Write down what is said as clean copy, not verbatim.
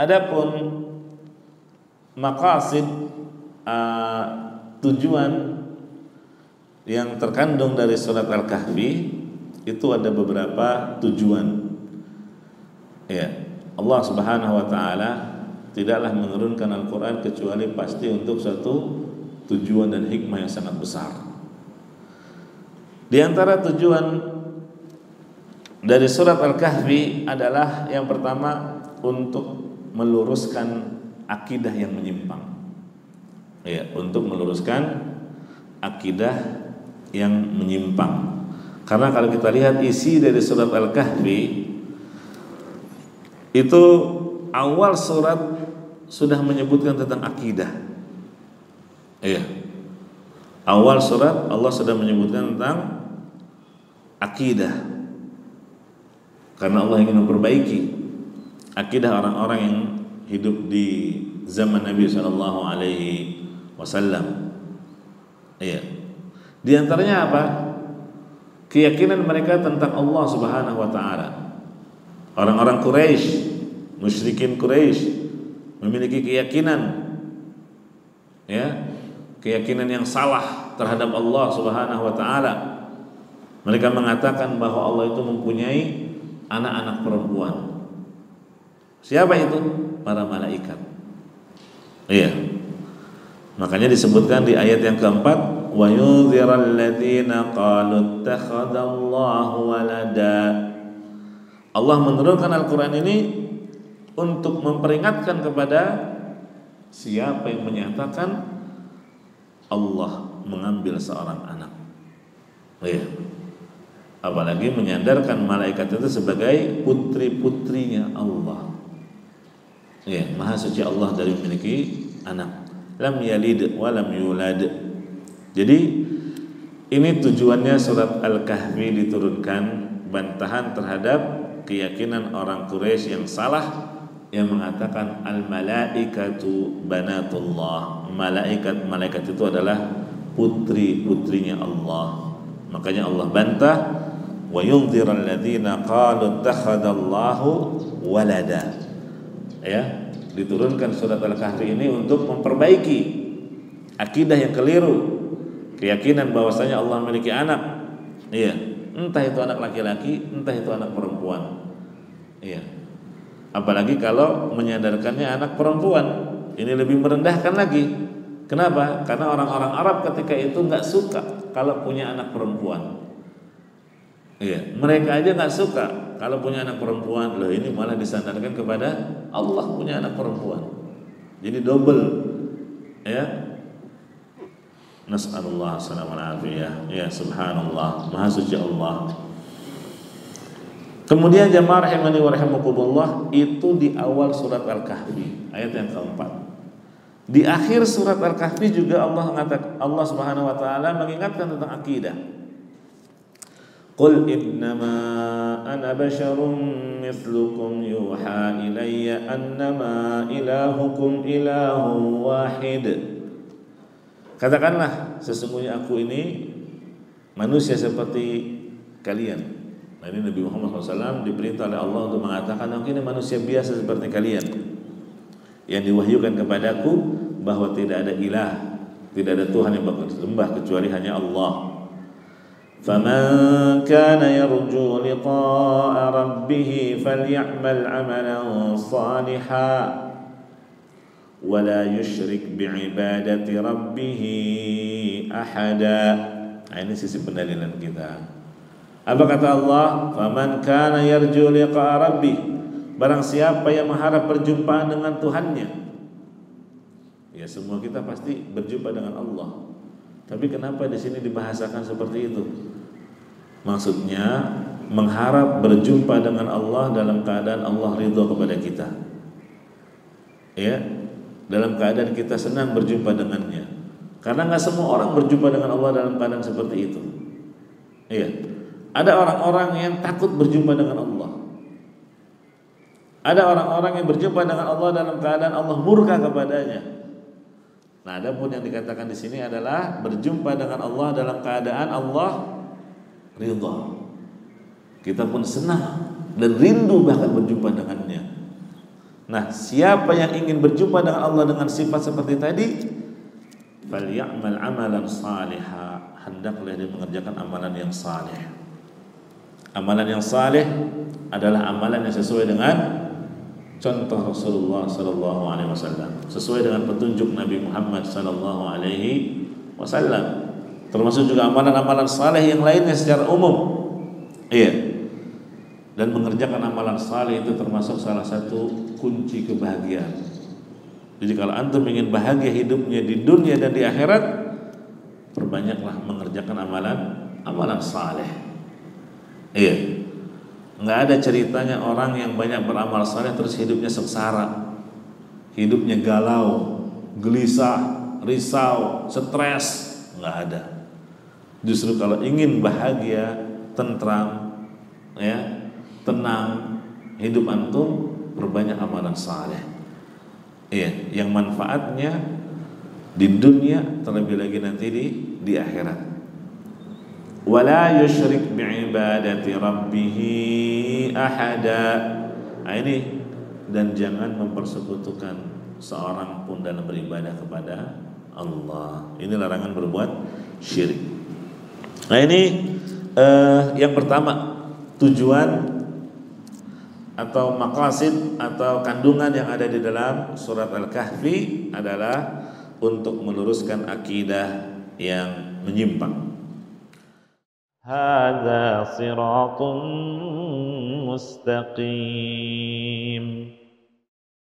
Adapun maqasid, tujuan yang terkandung dari surat Al-Kahfi itu ada beberapa tujuan. Ya, Allah Subhanahu wa taala tidaklah menurunkan Al-Qur'an kecuali pasti untuk suatu tujuan dan hikmah yang sangat besar. Di antara tujuan dari surat Al-Kahfi adalah yang pertama untuk meluruskan akidah yang menyimpang. Ya, untuk meluruskan akidah yang menyimpang. Karena kalau kita lihat isi dari surat Al-Kahfi itu awal surat sudah menyebutkan tentang akidah. Iya. Awal surat Allah sudah menyebutkan tentang akidah. Karena Allah ingin memperbaiki akidah orang-orang yang hidup di zaman Nabi sallallahu alaihi wasallam. Iya. Di antaranya apa? Keyakinan mereka tentang Allah Subhanahu wa taala. Orang-orang Quraisy, musyrikin Quraisy memiliki keyakinan, ya, keyakinan yang salah terhadap Allah Subhanahu wa taala. Mereka mengatakan bahwa Allah itu mempunyai anak-anak perempuan. Siapa itu? Para malaikat. Iya. Makanya disebutkan di ayat yang keempat, wa yunziral ladzina qalu ittakhadallahu walada. Allah menurunkan Al-Qur'an ini untuk memperingatkan kepada siapa yang menyatakan Allah mengambil seorang anak. Iya. Apalagi menyandarkan malaikat itu sebagai putri-putrinya Allah. Ya, Maha suci Allah dari memiliki anak. Lam yalid wa lam yulad. Jadi ini tujuannya surat Al-Kahfi diturunkan, bantahan terhadap keyakinan orang Quraisy yang salah yang mengatakan al-malaikatu banatullah. Malaikat itu adalah putri-putrinya Allah. Makanya Allah bantah wa yunziral ladzina qalu ittakhadallahu walada. Ya, diturunkan surat Al-Kahfi ini untuk memperbaiki akidah yang keliru, keyakinan bahwasanya Allah memiliki anak. Iya, entah itu anak laki-laki, entah itu anak perempuan. Iya. Apalagi kalau menyadarkannya anak perempuan, ini lebih merendahkan lagi. Kenapa? Karena orang-orang Arab ketika itu nggak suka kalau punya anak perempuan. Iya, mereka aja nggak suka kalau punya anak perempuan. Loh, ini malah disandarkan kepada Allah punya anak perempuan. Jadi double, ya. Nas'alullah salamul afiyah. Ya, subhanallah, Maha suci Allah. Kemudian jamaah rahimani wa rahimakumullah, itu di awal surat Al-Kahfi, ayat yang keempat. Di akhir surat Al-Kahfi juga Allah Subhanahu wa taala mengingatkan tentang akidah. Qul innama ana basyarum mithlukum yuha ilayya annama ilahukum ilahun wahid. Katakanlah, sesungguhnya aku ini manusia seperti kalian. Nah, ini Nabi Muhammad SAW diperintah oleh Allah untuk mengatakan, aku ini manusia biasa seperti kalian. Yang diwahyukan kepadaku bahwa tidak ada ilah, tidak ada Tuhan yang berhak disembah kecuali hanya Allah. فَمَنْ كَانَ يَرْجُو لِقَاءَ رَبِّهِ فَلْيَعْمَلْ عَمَلًا صَالِحًا وَلَا يُشْرِكْ بِعِبَادَةِ رَبِّهِ أَحَدًا. Nah, ini sisi pendalilan kita. Apa kata Allah? فَمَنْ كَانَ يَرْجُو لِقَاءَ رَبِّهِ, barang siapa yang mengharap perjumpaan dengan Tuhannya. Ya, semua kita pasti berjumpa dengan Allah. Tapi kenapa di sini dibahasakan seperti itu? Maksudnya mengharap berjumpa dengan Allah dalam keadaan Allah ridho kepada kita. Ya, dalam keadaan kita senang berjumpa dengannya. Karena nggak semua orang berjumpa dengan Allah dalam keadaan seperti itu. Iya, ada orang-orang yang takut berjumpa dengan Allah. Ada orang-orang yang berjumpa dengan Allah dalam keadaan Allah murka kepadanya. Nah, adapun yang dikatakan di sini adalah berjumpa dengan Allah dalam keadaan Allah ridha. Kita pun senang dan rindu bahkan berjumpa dengannya. Nah, siapa yang ingin berjumpa dengan Allah dengan sifat seperti tadi, falyamal amalan salihah, hendaklah dia mengerjakan amalan yang saleh. Amalan yang saleh adalah amalan yang sesuai dengan contoh Rasulullah sallallahu alaihi wasallam, sesuai dengan petunjuk Nabi Muhammad sallallahu alaihi wasallam. Termasuk juga amalan-amalan saleh yang lainnya secara umum. Iya. Dan mengerjakan amalan saleh itu termasuk salah satu kunci kebahagiaan. Jadi kalau antum ingin bahagia hidupnya di dunia dan di akhirat, perbanyaklah mengerjakan amalan saleh. Iya. Nggak ada ceritanya orang yang banyak beramal saleh terus hidupnya sengsara, hidupnya galau, gelisah, risau, stres. Nggak ada. Justru kalau ingin bahagia, tentram, ya, tenang hidup antum, perbanyak amalan saleh. Iya, yang manfaatnya di dunia, terlebih lagi nanti di akhirat. Wala yusyrik bi'ibadati rabbih ahada. Nah, ini, dan jangan mempersekutukan seorang pun dalam beribadah kepada Allah. Ini larangan berbuat syirik. Nah, ini yang pertama, tujuan atau maqasid atau kandungan yang ada di dalam surat Al-Kahfi adalah untuk meluruskan akidah yang menyimpang. Hadza siratun mustaqim.